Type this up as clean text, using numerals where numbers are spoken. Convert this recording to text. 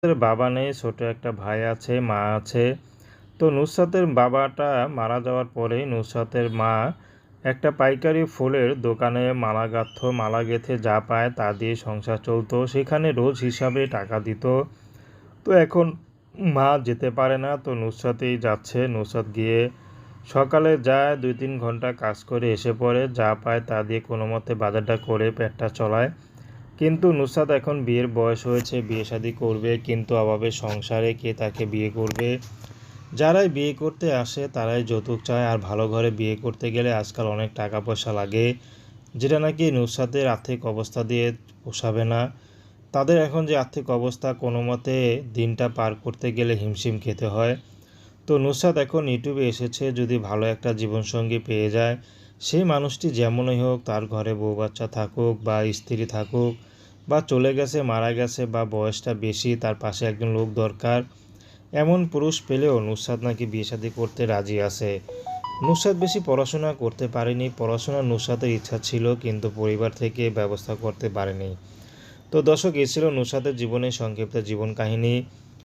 এর বাবা নেই, ছোট একটা ভাই আছে, মা আছে। তো নুসরাতের বাবাটা মারা যাওয়ার পরেই নুসরাতের মা একটা পাইকারি ফুলের দোকানে মালা গাঁথতো। মালা গেঁথে যা পায় তা দিয়ে সংসার চলতো। সেখানে রোজ হিসাবে টাকা দিত। তো এখন মা যেতে পারে না, তো নুসরাতই যাচ্ছে। নুসরাত গিয়ে সকালে যায়, ২-৩ ঘন্টা কাজ করে এসে পড়ে। যা পায় তা দিয়ে কোনোমতে বাজারটা করে পেটটা চলায়। কিন্তু নুসরাত এখন বিয়ের বয়স হয়েছে, বিয়ে শাদী করবে, কিন্তু অভাবে সংসারে কে তাকে বিয়ে করবে? যারাই বিয়ে করতে আসে তারাই যৌতুক চায়, আর ভালো ঘরে বিয়ে করতে গেলে আজকাল অনেক টাকা পয়সা লাগে, যেটা নাকি নুসরাতের আর্থিক অবস্থা দিয়ে পোষাবে না। তাদের এখন যে আর্থিক অবস্থা, কোনো মতে দিনটা পার করতে গেলে হিমশিম খেতে হয়। তো নুসরাত এখন ইউটিউবে এসেছে, যদি ভালো একটা জীবনসঙ্গী পেয়ে যায়, সেই মানুষটি যেমনই হোক, তার ঘরে বউ বাচ্চা থাকুক বা স্ত্রী থাকুক, বা চলে গেছে, মারা গেছে, বা বয়সটা বেশি, তার পাশে একজন লোক দরকার, এমন পুরুষ পেলেও নুসরাত নাকি বিয়ে শাদী করতে রাজি আছে। নুসরাত বেশি পড়াশোনা করতে পারেনি। পড়াশোনার নুসরাতের ইচ্ছা ছিল, কিন্তু পরিবার থেকে ব্যবস্থা করতে পারেনি। তো দর্শক, এই ছিল নুসরাতের জীবনের সংক্ষিপ্ত জীবন কাহিনী।